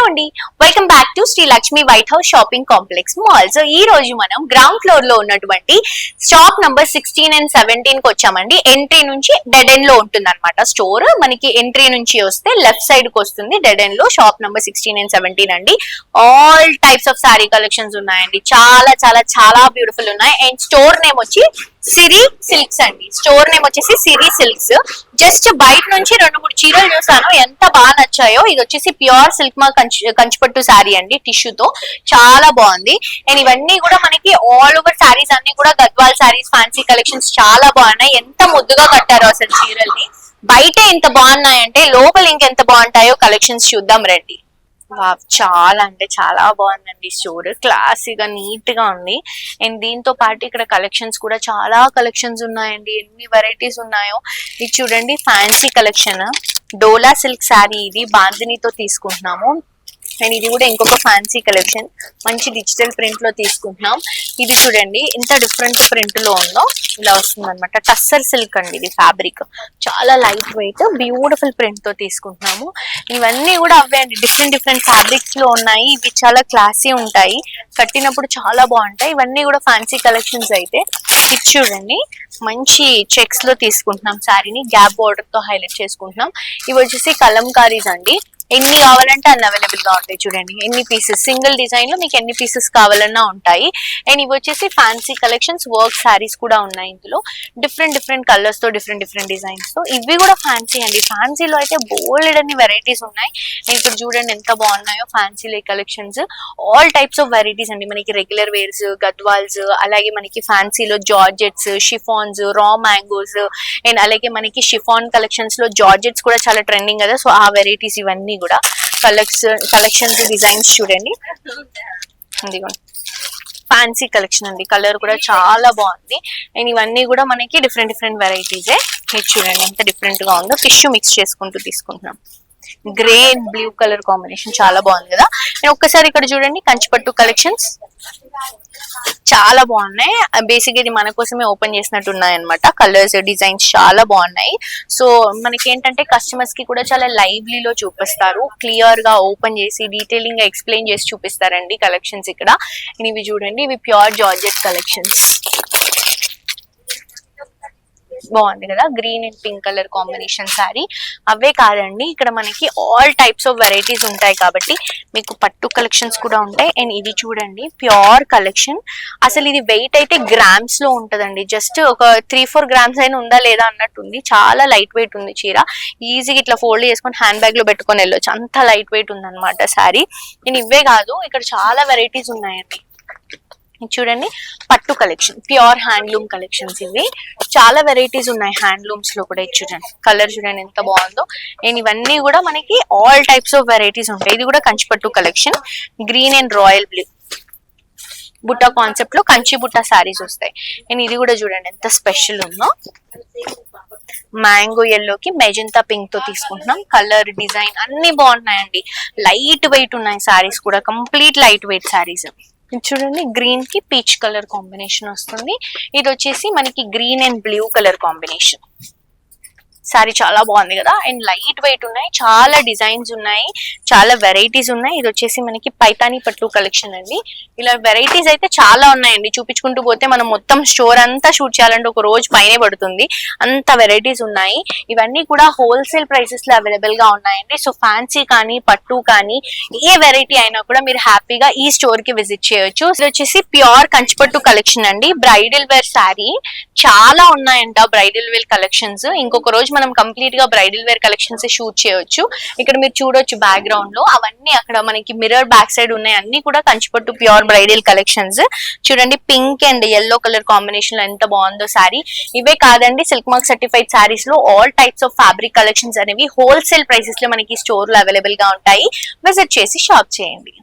అండి, welcome back to Shri Lakshmi white house shopping complex mall. So ఈ రోజు మనం గ్రౌండ్ ఫ్లోర్ లో ఉన్నటువంటి స్టాప్ నంబర్ 16 and 17 కి వచ్చామండి. ఎంట్రీ నుంచి డెడ్ ఎండ్ లో ఉంటుంది అనమాట స్టోర్. మనకి ఎంట్రీ నుంచి వస్తే లెఫ్ట్ సైడ్ కి వస్తుంది. డెడ్ ఎండ్ లో షాప్ నంబర్ 16 and 17 అండి. All types of sorry collections ఉన్నాయండి. చాలా చాలా చాలా బ్యూటిఫుల్ ఉన్నాయి. అండ్ స్టోర్ నేమ్ వచ్చి సిరి సిల్క్స్ అండి. స్టోర్ నేమ్ వచ్చేసి సిరి సిల్క్స్. జస్ట్ బయట నుంచి 2-3 చీరలు చూసాను, ఎంత బాగా నచ్చాయో. ఇది వచ్చేసి ప్యూర్ సిల్క్ మా కంచిపట్టు శారీ అండి, టిష్యూ తో. చాలా బాగుంది. అండ్ ఇవన్నీ కూడా మనకి ఆల్ ఓవర్ శారీస్ అన్ని కూడా గద్వాల్ శారీస్, ఫ్యాన్సీ కలెక్షన్స్ చాలా బాగున్నాయి. ఎంత ముద్దుగా కట్టారో అసలు చీరల్ని. బయట ఎంత బాగున్నాయంటే లోపల ఇంకెంత బాగుంటాయో కలెక్షన్స్ చూద్దాం రండి. చాలా అంటే చాలా బాగుందండి స్టోర్. క్లాసీగా నీట్ గా ఉంది. అండ్ దీంతో పాటు ఇక్కడ కలెక్షన్స్ కూడా చాలా కలెక్షన్స్ ఉన్నాయండి. ఎన్ని వెరైటీస్ ఉన్నాయో ఇది చూడండి. ఫ్యాన్సీ కలెక్షన్ డోలా సిల్క్ శారీ, ఇది బాందినితో తీసుకుంటున్నాము. అండ్ ఇది కూడా ఇంకొక ఫ్యాన్సీ కలెక్షన్, మంచి డిజిటల్ ప్రింట్ లో తీసుకుంటున్నాం. ఇది చూడండి ఎంత డిఫరెంట్ ప్రింట్ లో ఉందో, ఇలా వస్తుంది అనమాట. టస్సర్ సిల్క్ అండి, ఇది ఫ్యాబ్రిక్ చాలా లైట్ వెయిట్, బ్యూటిఫుల్ ప్రింట్ తో తీసుకుంటున్నాము. ఇవన్నీ కూడా అవే అండి, డిఫరెంట్ డిఫరెంట్ ఫ్యాబ్రిక్స్ లో ఉన్నాయి. ఇవి చాలా క్లాసీ ఉంటాయి, కట్టినప్పుడు చాలా బాగుంటాయి. ఇవన్నీ కూడా ఫ్యాన్సీ కలెక్షన్స్. అయితే ఇది చూడండి, మంచి చెక్స్ లో తీసుకుంటున్నాం శారీని, గ్యాప్ బోర్డర్ తో హైలైట్ చేసుకుంటున్నాం. ఇవి వచ్చేసి కలంకారీస్ అండి. ఎన్ని కావాలంటే అన్ని అవైలబుల్ గా ఉంటాయి. చూడండి ఎన్ని పీసెస్, సింగిల్ డిజైన్ లో మీకు ఎన్ని పీసెస్ కావాలన్నా ఉంటాయి. అండ్ ఇవి వచ్చేసి ఫ్యాన్సీ కలెక్షన్స్, వర్క్ శారీస్ కూడా ఉన్నాయి ఇందులో. డిఫరెంట్ డిఫరెంట్ కలర్స్ తో, డిఫరెంట్ డిఫరెంట్ డిజైన్స్ తో. ఇవి కూడా ఫ్యాన్సీ అండి. ఫ్యాన్సీలో అయితే బోల్డ్ అన్ని వెరైటీస్ ఉన్నాయి. అండ్ ఇక్కడ చూడండి ఎంత బాగున్నాయో ఫ్యాన్సీలో collections. All types of varieties అండి. మనకి రెగ్యులర్ వేర్స్, గద్వాల్స్, అలాగే మనకి ఫ్యాన్సీలో georgettes, chiffons, raw mangoes, and అలాగే మనకి షిఫాన్ కలెక్షన్స్ లో జార్జెట్స్ కూడా చాలా ట్రెండింగ్ కదా. సో ఆ వెరైటీస్ ఇవన్నీ కూడా కలెక్షన్స్, డిజైన్స్ చూడండి. ఇదిగోండి ఫ్యాన్సీ కలెక్షన్ అండి, కలర్ కూడా చాలా బాగుంది. అండ్ ఇవన్నీ కూడా మనకి డిఫరెంట్ డిఫరెంట్ వెరైటీసే. ఇది చూడండి ఎంత డిఫరెంట్ గా ఉందో. టిష్యూ మిక్స్ చేసుకుంటూ తీసుకుంటున్నాం. Grey and blue colour combination చాలా బాగుంది కదా. అండ్ ఒక్కసారి ఇక్కడ చూడండి కంచిపట్టు కలెక్షన్స్ చాలా బాగున్నాయి. బేసిక్ ఇది మన కోసమే ఓపెన్ చేసినట్టు ఉన్నాయి అనమాట. కలర్స్, డిజైన్స్ చాలా బాగున్నాయి. సో మనకి ఏంటంటే కస్టమర్స్ కి కూడా చాలా లైవ్లీలో చూపిస్తారు, క్లియర్ గా ఓపెన్ చేసి డీటెయిలింగ్ గా ఎక్స్ప్లెయిన్ చేసి చూపిస్తారండి కలెక్షన్స్ ఇక్కడ. ఇవి చూడండి, ఇవి ప్యూర్ జార్జెట్ కలెక్షన్స్. బాగుంది కదా, green and pink colour combination sari. అవే కాదండి, ఇక్కడ మనకి ఆల్ టైప్స్ ఆఫ్ వెరైటీస్ ఉంటాయి కాబట్టి మీకు పట్టు కలెక్షన్స్ కూడా ఉంటాయి. అండ్ ఇది చూడండి ప్యూర్ కలెక్షన్. అసలు ఇది వెయిట్ అయితే గ్రామ్స్ లో ఉంటదండి. జస్ట్ ఒక 3-4 గ్రామ్స్ అయినా ఉందా లేదా అన్నట్టుంది. చాలా లైట్ వెయిట్ ఉంది చీర. ఈజీగా ఇట్లా ఫోల్డ్ చేసుకొని హ్యాండ్ బ్యాగ్ లో పెట్టుకొని వెళ్ళొచ్చు, అంత లైట్ వెయిట్ ఉంది అనమాట శారీ. నేను ఇవే కాదు, ఇక్కడ చాలా వెరైటీస్ ఉన్నాయండి. చూడండి పట్టు కలెక్షన్, ప్యూర్ హ్యాండ్లూమ్ కలెక్షన్స్. ఇవి చాలా వెరైటీస్ ఉన్నాయి హ్యాండ్లూమ్స్ లో కూడా. చూడండి కలర్ చూడండి ఎంత బాగుందో. అండ్ ఇవన్నీ కూడా మనకి ఆల్ టైప్స్ ఆఫ్ వెరైటీస్ ఉంటాయి. ఇది కూడా Kanchipattu collection, green and royal blue బుట్ట కాన్సెప్ట్ లో కంచి బుట్ట శారీస్ వస్తాయి. అండ్ ఇది కూడా చూడండి ఎంత స్పెషల్ ఉందో. మ్యాంగో ఎల్లోకి మెజంతా పింక్ తో తీసుకుంటున్నాం. కలర్, డిజైన్ అన్ని బాగున్నాయండి. లైట్ వెయిట్ ఉన్నాయి శారీస్ కూడా, కంప్లీట్ లైట్ వెయిట్ శారీస్. చూడండి గ్రీన్ కి పీచ్ కలర్ కాంబినేషన్ వస్తుంది. ఇది వచ్చేసి మనకి green and blue colour combination. Sari చాలా బాగుంది కదా. అండ్ లైట్ వెయిట్ ఉన్నాయి, చాలా డిజైన్స్ ఉన్నాయి, చాలా వెరైటీస్ ఉన్నాయి. ఇది వచ్చేసి మనకి పైతానీ పట్టు కలెక్షన్ అండి. ఇలా వెరైటీస్ అయితే చాలా ఉన్నాయండి. చూపించుకుంటూ పోతే మనం మొత్తం స్టోర్ అంతా షూట్ చేయాలంటే ఒక రోజు పైనే పడుతుంది, అంత వెరైటీస్ ఉన్నాయి. ఇవన్నీ కూడా హోల్సేల్ ప్రైసెస్ లో అవైలబుల్ గా ఉన్నాయండి. సో ఫ్యాన్సీ కానీ పట్టు కానీ ఏ వెరైటీ అయినా కూడా మీరు హ్యాపీగా ఈ స్టోర్ కి విజిట్ చేయొచ్చు. ఇది వచ్చేసి ప్యూర్ కంచిపట్టు కలెక్షన్ అండి. బ్రైడల్ వేర్ శారీ చాలా ఉన్నాయంట, బ్రైడల్ వేర్ కలెక్షన్స్. ఇంకొక రోజు మనం కంప్లీట్ గా బ్రైడల్ వేర్ కలెక్షన్స్ షూట్ చేయొచ్చు. ఇక్కడ మీరు చూడొచ్చు బ్యాక్గ్రౌండ్ లో అవన్నీ, అక్కడ మనకి మిర్రర్ బ్యాక్ సైడ్ ఉన్నాయి, అన్ని కూడా కంచిపట్టు ప్యూర్ బ్రైడల్ కలెక్షన్స్. చూడండి pink and yellow colour combination లో ఎంత బాగుందో శారీ. ఇవే కాదండి, సిల్క్ మార్క్ సర్టిఫైడ్ శారీస్ లో all types of fabric collections అనేవి హోల్సేల్ ప్రైసెస్ లో మనకి స్టోర్ లో అవైలబుల్ గా ఉంటాయి. విజిట్ చేసి షాప్ చేయండి.